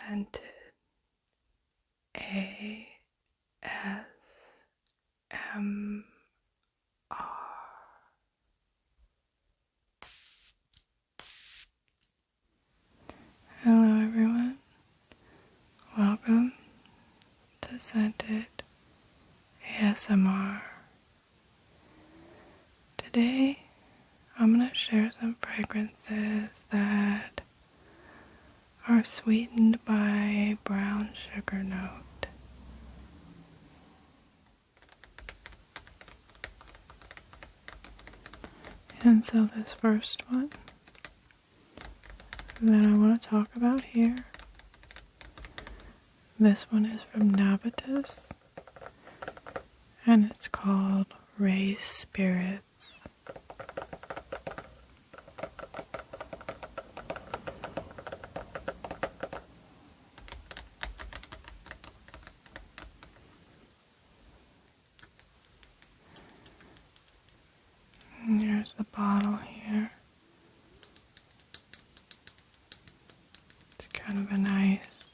Scented ASMR. Hello everyone, welcome to Scented ASMR. Today I'm going to share some fragrances that are sweetened by brown sugar note. And so this first one that I want to talk about here, this one is from Navitus, and it's called Raised Spirits. And here's the bottle here. It's kind of a nice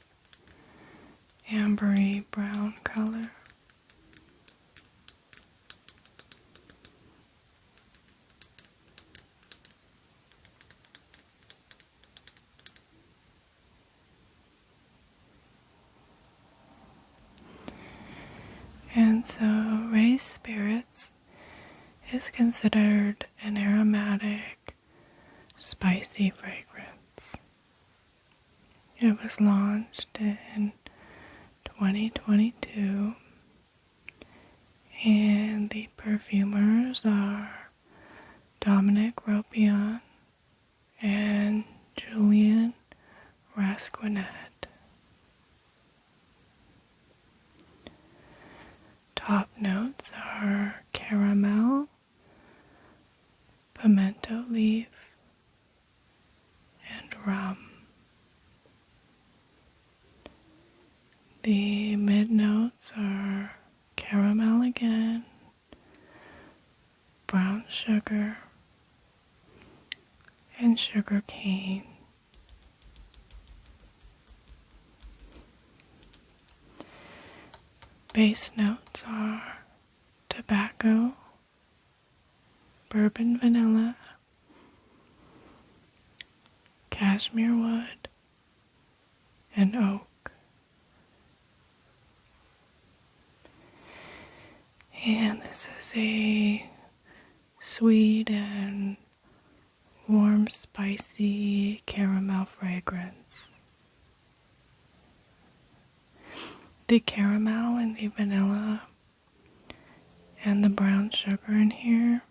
ambery brown color. And so Raised Spirits is considered an aromatic, spicy fragrance. It was launched in 2022, and the perfumers are Dominic Ropion and Julian Rasquinet. Top notes are caramel, pimento leaf, and rum. The mid notes are caramel again, brown sugar, and sugar cane. Base notes are tobacco, bourbon vanilla, cashmere wood, and oak. And this is a sweet and warm, spicy caramel fragrance. The caramel and the vanilla and the brown sugar in here,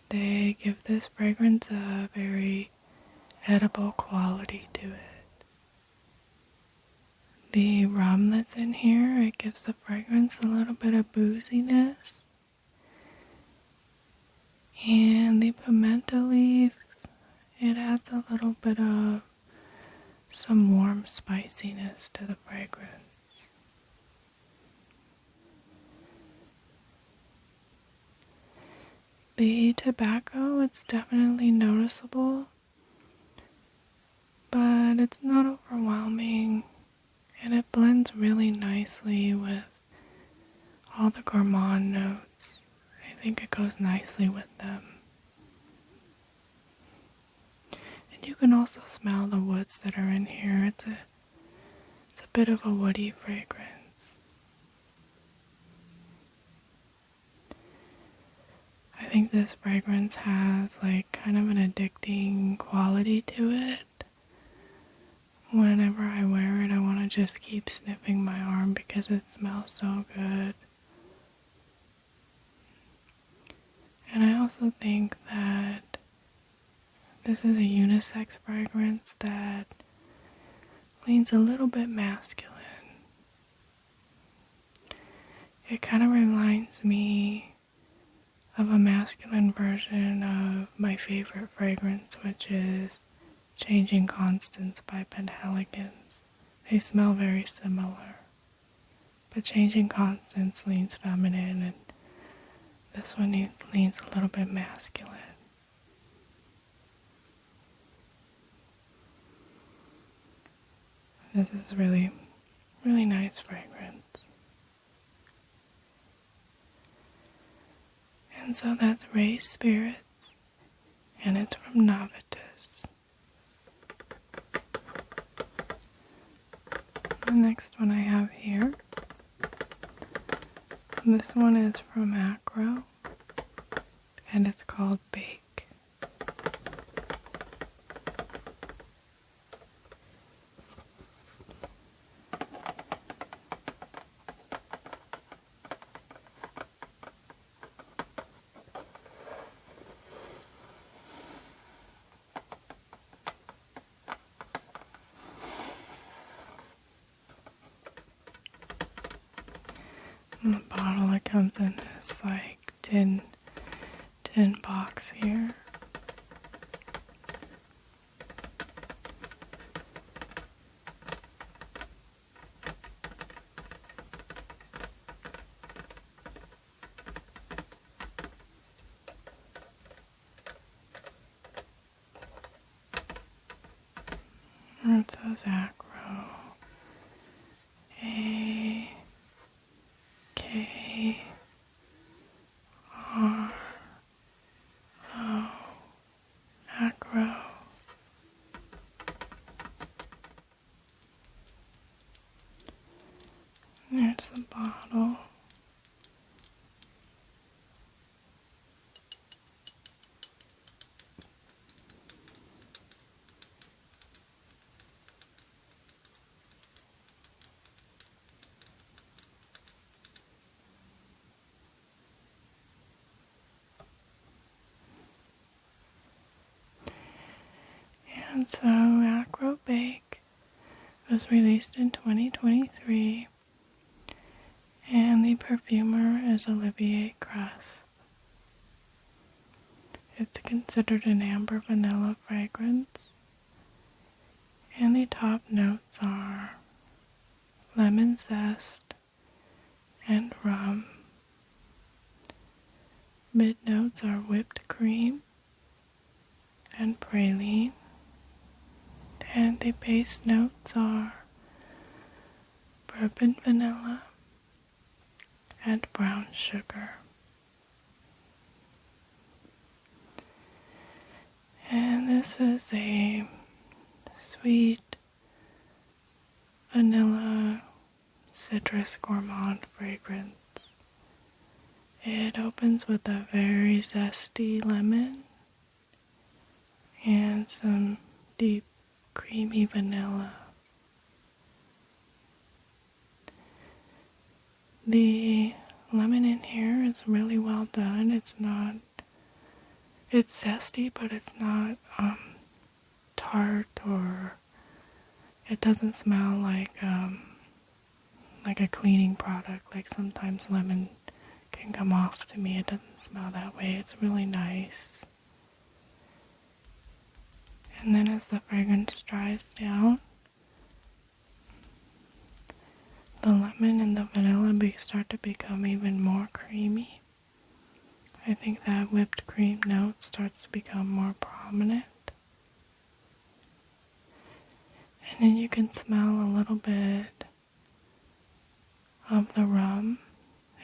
they give this fragrance a very edible quality to it. The rum that's in here, it gives the fragrance a little bit of booziness. And the pimento leaf, it adds a little bit of some warm spiciness to the fragrance. The tobacco, it's definitely noticeable, but it's not overwhelming, and it blends really nicely with all the gourmand notes. I think it goes nicely with them. And you can also smell the woods that are in here. It's a bit of a woody fragrance. I think this fragrance has like kind of an addicting quality to it. Whenever I wear it, I want to just keep sniffing my arm because it smells so good. And I also think that this is a unisex fragrance that leans a little bit masculine. It kind of reminds me of a masculine version of my favorite fragrance, which is Changing Constants by Penhaligon. They smell very similar, but Changing Constants leans feminine, and this one leans a little bit masculine. This is really, really nice fragrance. And so that's Raised Spirits, and it's from Navitus. The next one I have here, this one is from Akro, and it's called Bake. And the bottle it comes in this like tin box here. And it says Akro. A-K-R-O. Akro. There's the bottle. And so Akro Bake was released in 2023, and the perfumer is Olivier Cress. It's considered an amber vanilla fragrance, and the top notes are lemon zest and rum. Mid notes are whipped cream and praline. And the base notes are bourbon vanilla and brown sugar. And this is a sweet vanilla citrus gourmand fragrance. It opens with a very zesty lemon and some deep creamy vanilla. The lemon in here is really well done. It's zesty, but it's not tart, or it doesn't smell like a cleaning product. Like sometimes lemon can come off to me. It doesn't smell that way. It's really nice. And then as the fragrance dries down, the lemon and the vanilla start to become even more creamy. I think that whipped cream note starts to become more prominent. And then you can smell a little bit of the rum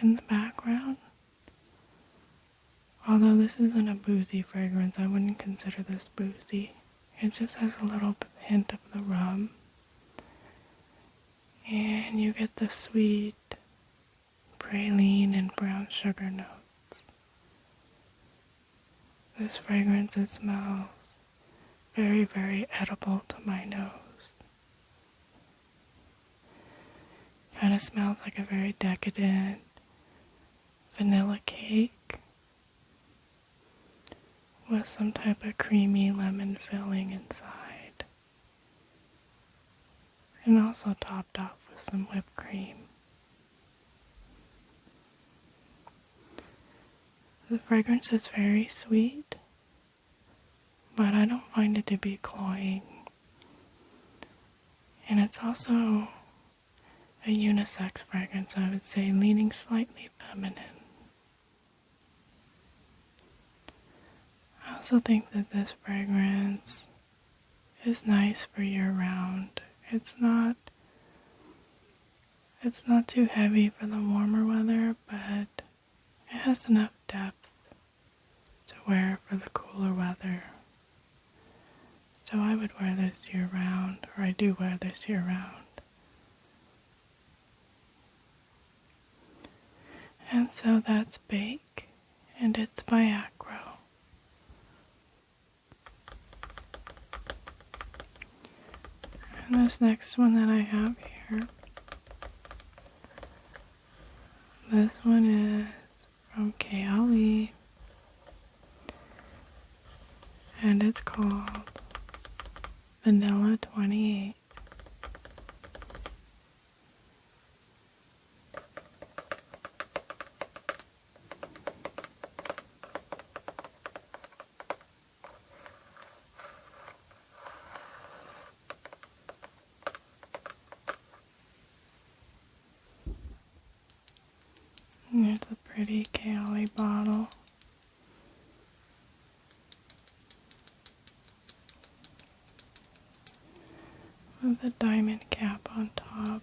in the background. Although this isn't a boozy fragrance, I wouldn't consider this boozy. It just has a little hint of the rum. And you get the sweet praline and brown sugar notes. This fragrance, it smells very, very edible to my nose. Kind of smells like a very decadent vanilla cake with some type of creamy lemon filling inside, and also topped off with some whipped cream. The fragrance is very sweet, but I don't find it to be cloying. And it's also a unisex fragrance, I would say, leaning slightly feminine. I also think that this fragrance is nice for year-round It's not too heavy for the warmer weather, but it has enough depth to wear for the cooler weather. So I would wear this year round, or I do wear this year round. And so that's Bake, and it's by Akro. And this next one that I have here, this one is from Kayali, and it's called Vanilla 28. There's a pretty Kayali bottle. With a diamond cap on top.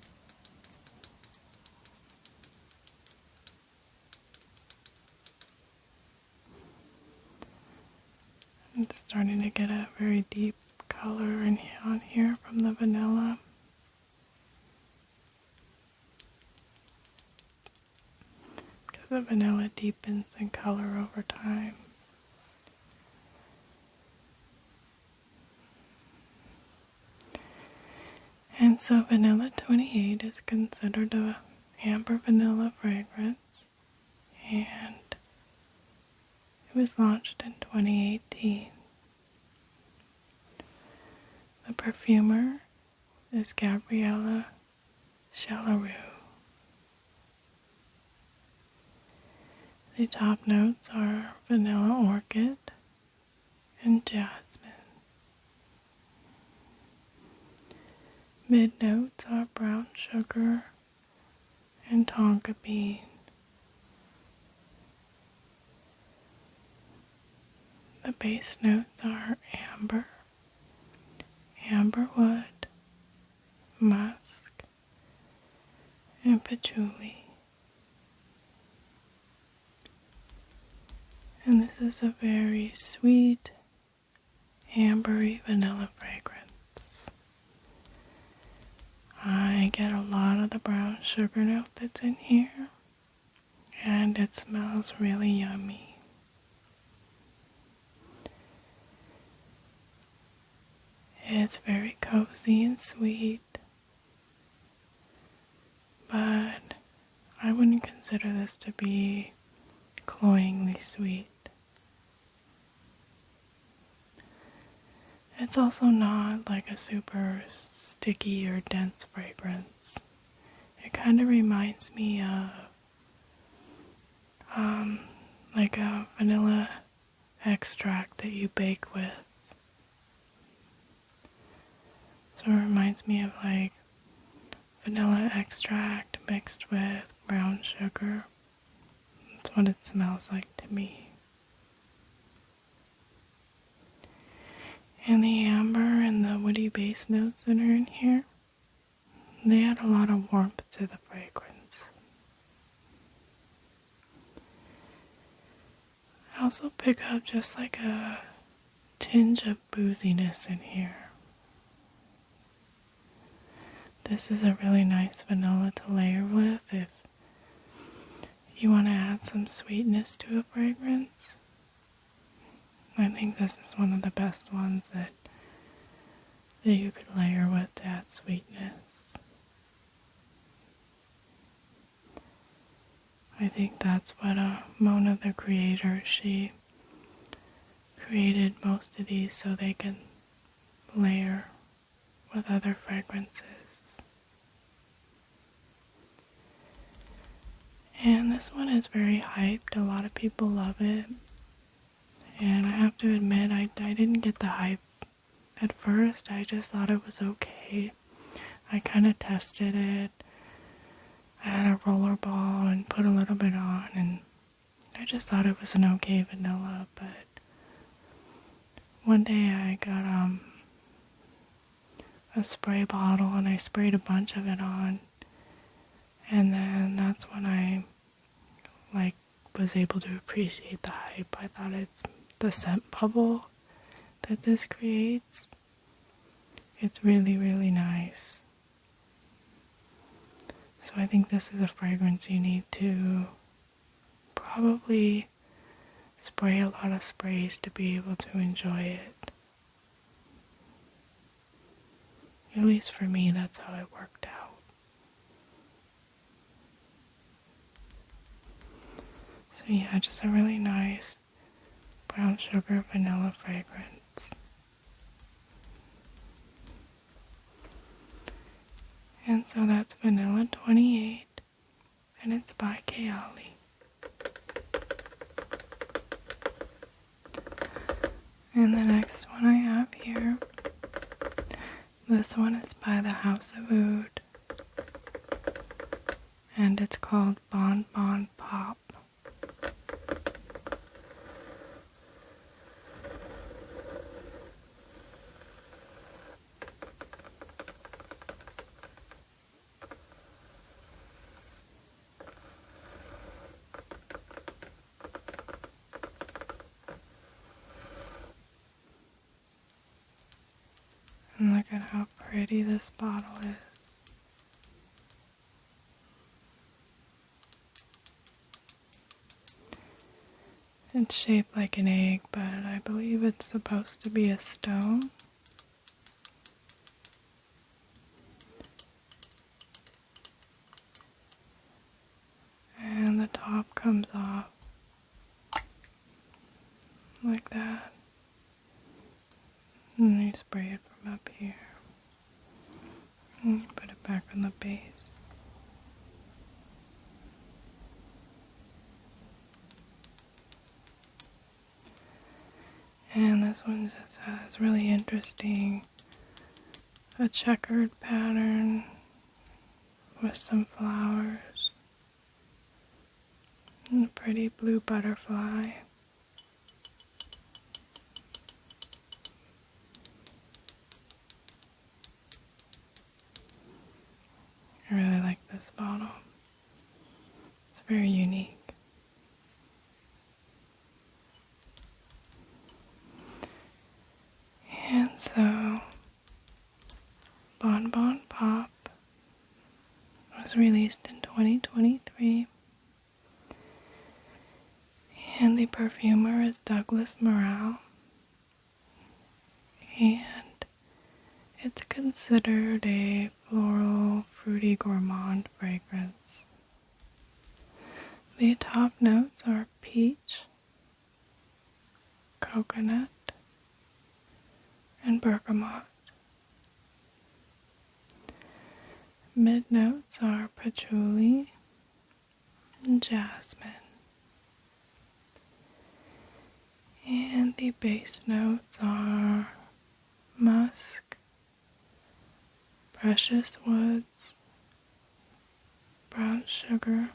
It's starting to get a very deep color on here from the vanilla. Because the vanilla deepens in color over time. And so Vanilla 28 is considered a amber vanilla fragrance, and it was launched in 2018. The perfumer is Gabriella Chalaroux. The top notes are vanilla orchid and jasmine. Mid notes are brown sugar and tonka bean. The base notes are amber, amberwood, musk, and patchouli. And this is a very sweet, ambery vanilla fragrance. I get a lot of the brown sugar note that's in here, and it smells really yummy. It's very cozy and sweet, but I wouldn't consider this to be cloyingly sweet. It's also not like a super sticky or dense fragrance. It kind of reminds me of like a vanilla extract that you bake with. So it reminds me of like vanilla extract mixed with brown sugar. That's what it smells like to me. And the amber and the woody base notes that are in here, they add a lot of warmth to the fragrance. I also pick up just like a tinge of booziness in here. This is a really nice vanilla to layer with if you want to add some sweetness to a fragrance. I think this is one of the best ones that you could layer with to add sweetness. I think that's what Mona the creator, she created most of these so they can layer with other fragrances. And this one is very hyped. A lot of people love it. And I have to admit, I didn't get the hype at first. I just thought it was okay. I kind of tested it. I had a roller ball and put a little bit on, and I just thought it was an okay vanilla. But one day I got a spray bottle and I sprayed a bunch of it on. And then that's when I was able to appreciate the hype. I thought it's the scent bubble that this creates. It's really, really nice. So I think this is a fragrance you need to probably spray a lot of sprays to be able to enjoy it. At least for me, that's how it worked out. So yeah, just a really nice brown sugar vanilla fragrance. And so that's Vanilla 28, and it's by Kayali. And the next one I have here, this one is by the House of Oud, and it's called Bonbon Pop. And look at how pretty this bottle is. It's shaped like an egg, but I believe it's supposed to be a stone. And the top comes off like that. And you spray it from up here. And you put it back on the base. And this one just has really interesting, a checkered pattern with some flowers and a pretty blue butterfly. I really like this bottle. It's very unique. And so, Bonbon Pop was released in 2023. And the perfumer is Douglas Morale. And it's considered a floral, fruity gourmand fragrance. The top notes are peach, coconut, and bergamot. Mid notes are patchouli and jasmine. And the base notes are musk, precious woods, brown sugar,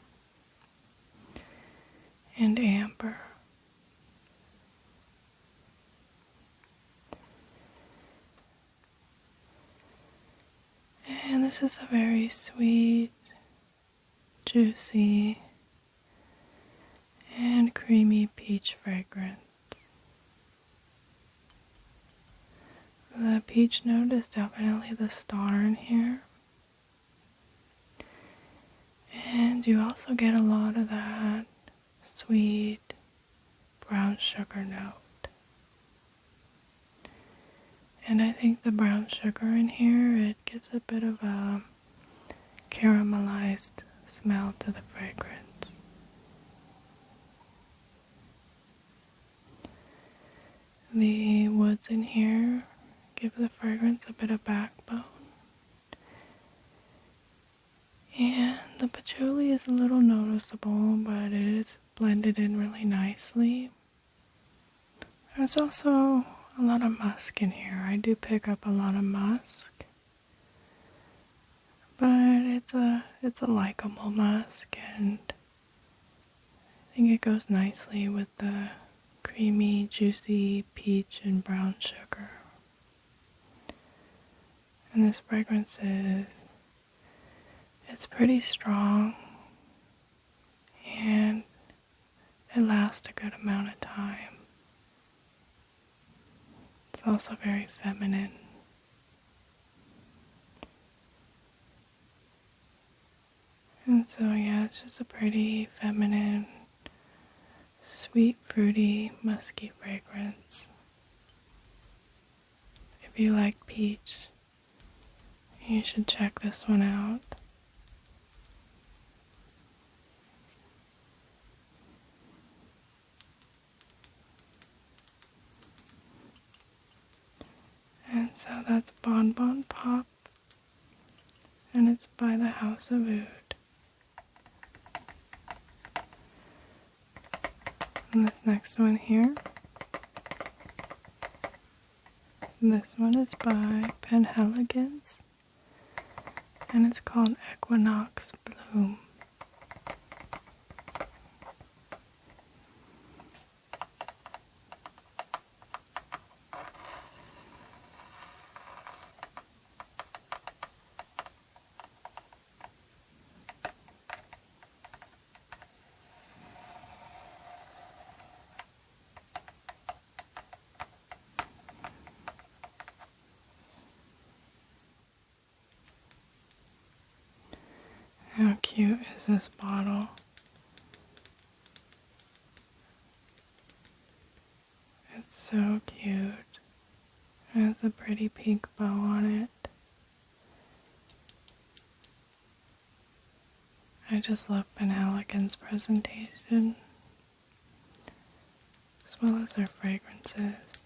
and amber. And this is a very sweet, juicy, and creamy peach fragrance. The peach note is definitely the star in here. And you also get a lot of that sweet brown sugar note. And I think the brown sugar in here, it gives a bit of a caramelized smell to the fragrance. The woods in here give the fragrance a bit of backbone. And the patchouli is a little noticeable, but it is blended in really nicely. There's also a lot of musk in here. I do pick up a lot of musk, but it's a likable musk, and I think it goes nicely with the creamy, juicy peach and brown sugar. And this fragrance it's pretty strong and it lasts a good amount of time. It's also very feminine. And so yeah, it's just a pretty feminine, sweet, fruity, musky fragrance. If you like peach, you should check this one out. And so that's Bonbon Pop, and it's by the House of Oud. And this next one here, this one is by Penhaligon, and it's called Equinox Bloom. How cute is this bottle? It's so cute. It has a pretty pink bow on it. I just love Penhaligon's presentation, as well as their fragrances.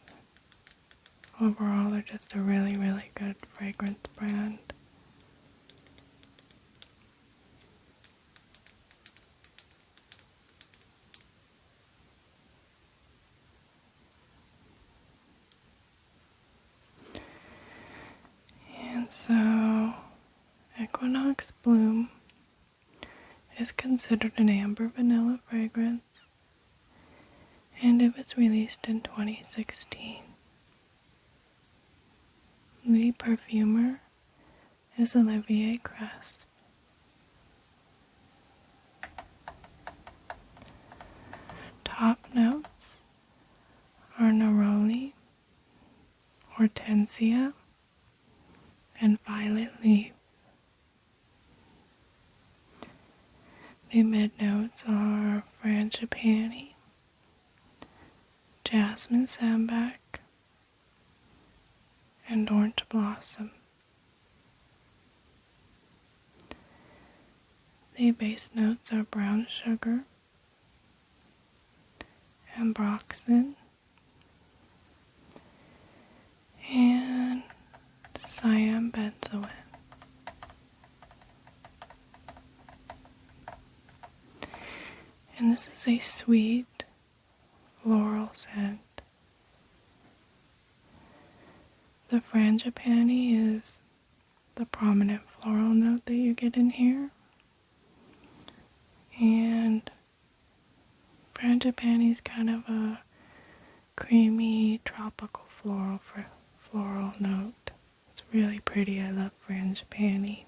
Overall, they're just a really, really good fragrance brand. And so, Equinox Bloom is considered an amber vanilla fragrance, and it was released in 2016. The perfumer is Olivier Cresp. Top notes are neroli, hortensia, and violet leaf. The mid notes are frangipani, jasmine sambac, and orange blossom. The base notes are brown sugar, ambroxan, and cyan benzoin. And this is a sweet floral scent. The frangipani is the prominent floral note that you get in here. And frangipani is kind of a creamy, tropical floral note. It's really pretty. I love frangipani.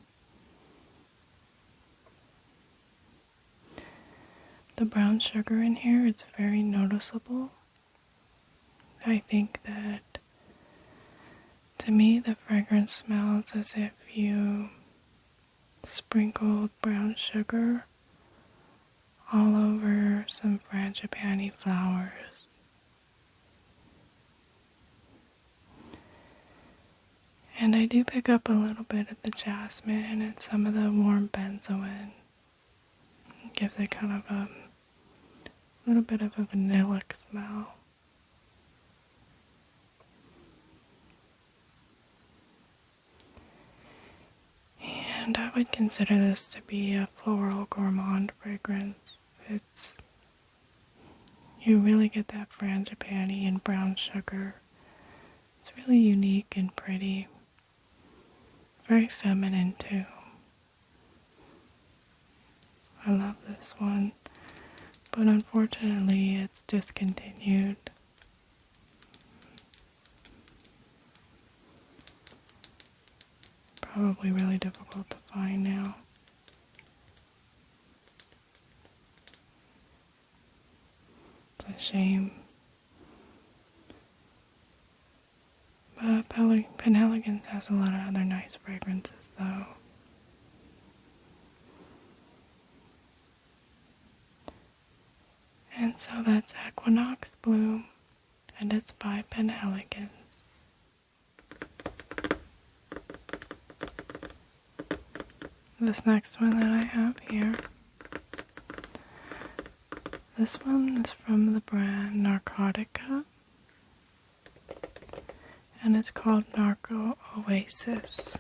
The brown sugar in here, it's very noticeable. I think that, to me, the fragrance smells as if you sprinkled brown sugar all over some frangipani flowers. And I do pick up a little bit of the jasmine and some of the warm benzoin. It gives it kind of a little bit of a vanillic smell. And I would consider this to be a floral gourmand fragrance. You really get that frangipani and brown sugar. It's really unique and pretty. Very feminine too. I love this one, but unfortunately it's discontinued. probably really difficult to find now. It's a shame. But Penhaligon has a lot of other nice fragrances though. And so that's Equinox Bloom, and it's by Penhaligon. This next one that I have here, this one is from the brand Narcotica, and it's called Narco Oasis.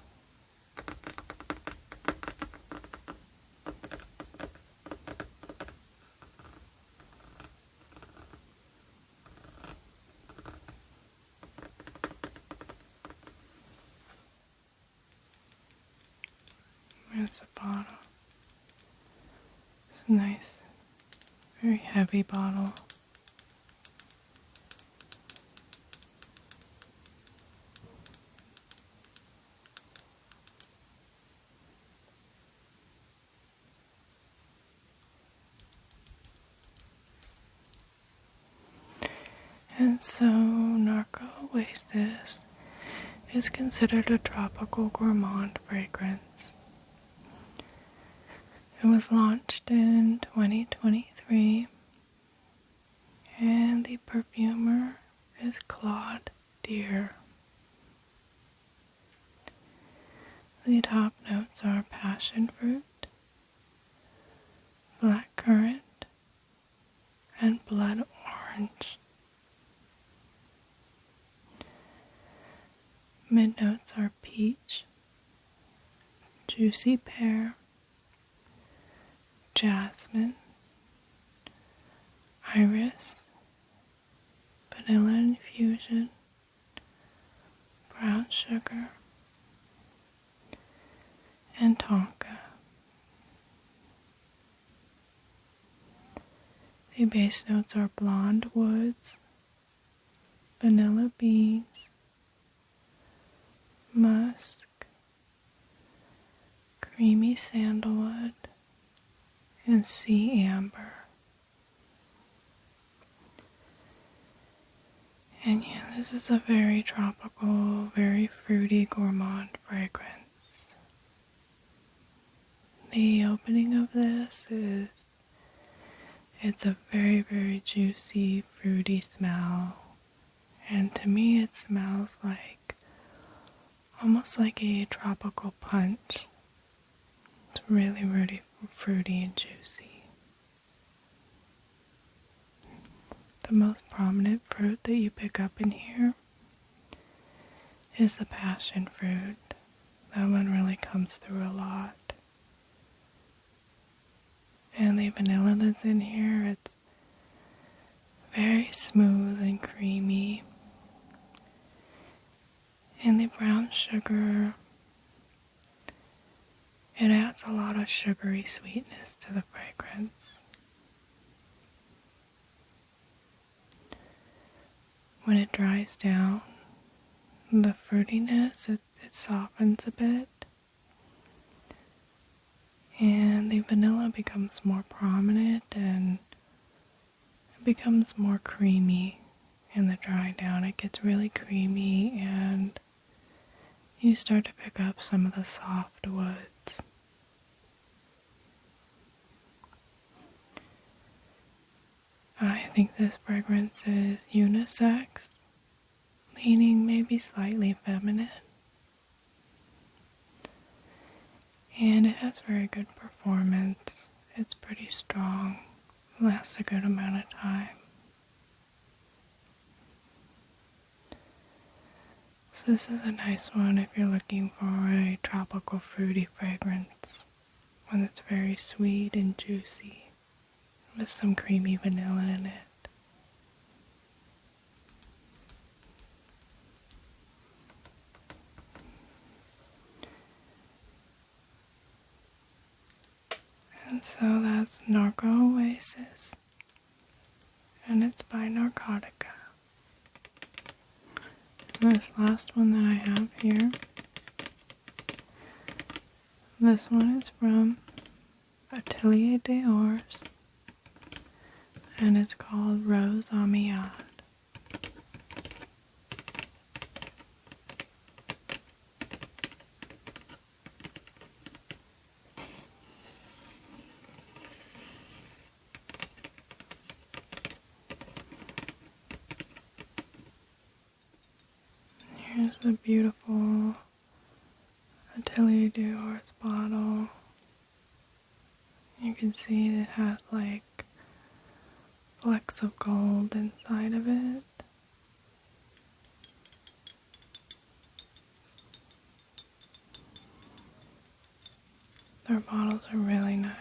There's the bottle. It's a nice, very heavy bottle. And so, Narco Oasis is considered a tropical gourmand fragrance. It was launched in 2023, and the perfumer is Claude Deer. The top notes are passion fruit, blackcurrant, and blood orange. Mid notes are peach, juicy pear, jasmine, iris, vanilla infusion, brown sugar, and tonka. The base notes are blonde woods, vanilla beans, musk, creamy sandalwood, and sea amber. And yeah, this is a very tropical, very fruity gourmand fragrance. The opening of this is, it's a very, very juicy, fruity smell. And to me it smells like, almost like a tropical punch. It's really, really fruity and juicy. The most prominent fruit that you pick up in here is the passion fruit. That one really comes through a lot. And the vanilla that's in here, it's very smooth and creamy. And the brown sugar, it adds a lot of sugary sweetness to the fragrance. When it dries down, the fruitiness, it softens a bit. And the vanilla becomes more prominent and it becomes more creamy in the dry down. It gets really creamy and you start to pick up some of the soft woods. I think this fragrance is unisex, leaning maybe slightly feminine. And it has very good performance. It's pretty strong, lasts a good amount of time. So this is a nice one if you're looking for a tropical fruity fragrance, one that's very sweet and juicy, with some creamy vanilla in it. And so that's Narco Oasis, and it's by Narcotica. And this last one that I have here This one is from Atelier, and it's called Rose Omeyyade. Here's the beautiful Atelier bottle. You can see it has like flecks of gold inside of it. Their bottles are really nice.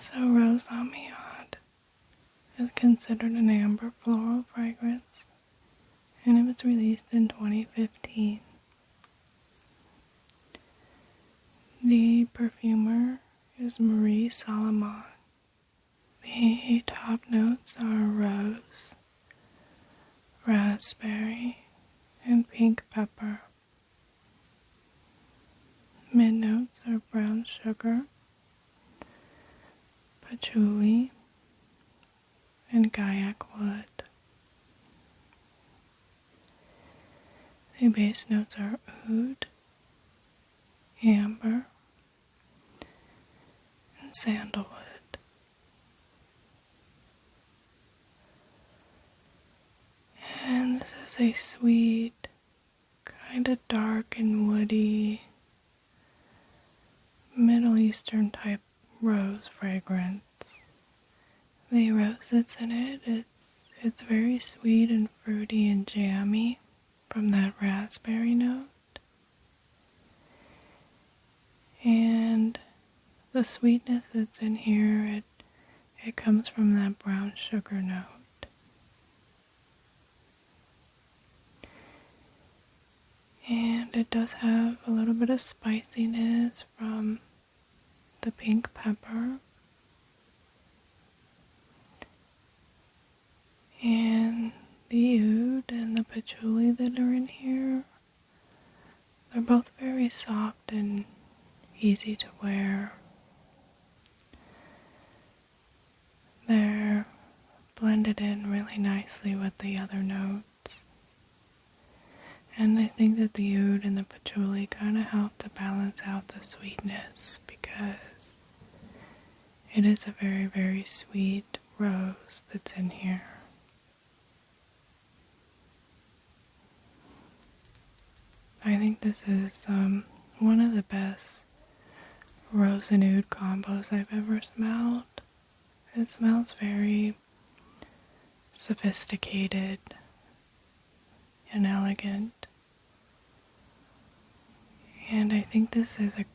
So Rose Omeyyade is considered an amber floral fragrance, and it was released in 2015. The perfumer is Marie Salomon. The top notes are rose, raspberry, and pink pepper. Mid notes are brown sugar, patchouli, and kayak wood. The base notes are oud, amber, and sandalwood. And this is a sweet, kind of dark and woody, Middle Eastern type rose fragrance. The rose that's in it, it's very sweet and fruity and jammy from that raspberry note. And the sweetness that's in here, it comes from that brown sugar note. And it does have a little bit of spiciness from the pink pepper. And the oud and the patchouli that are in here, they're both very soft and easy to wear. They're blended in really nicely with the other notes. And I think that the oud and the patchouli kind of help to balance out the sweetness, because it is a very, very sweet rose that's in here. I think this is one of the best rose and oud combos I've ever smelled. It smells very sophisticated and elegant. And I think this is a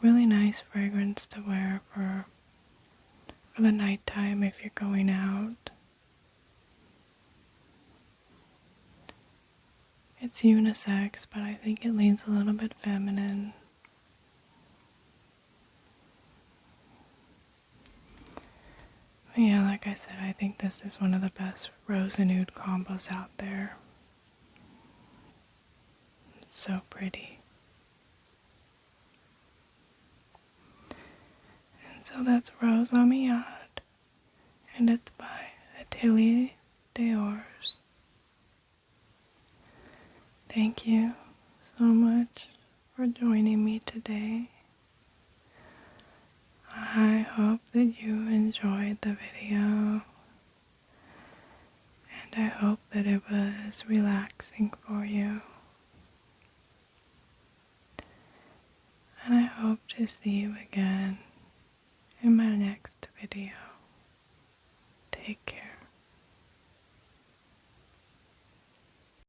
really nice fragrance to wear for the nighttime if you're going out. It's unisex, but I think it leans a little bit feminine. But yeah, like I said, I think this is one of the best rose and oud combos out there. It's so pretty. And so that's Rose Omeyyade, and it's by Atelier. Thank you so much for joining me today. I hope that you enjoyed the video, and I hope that it was relaxing for you. And I hope to see you again in my next video. Take care.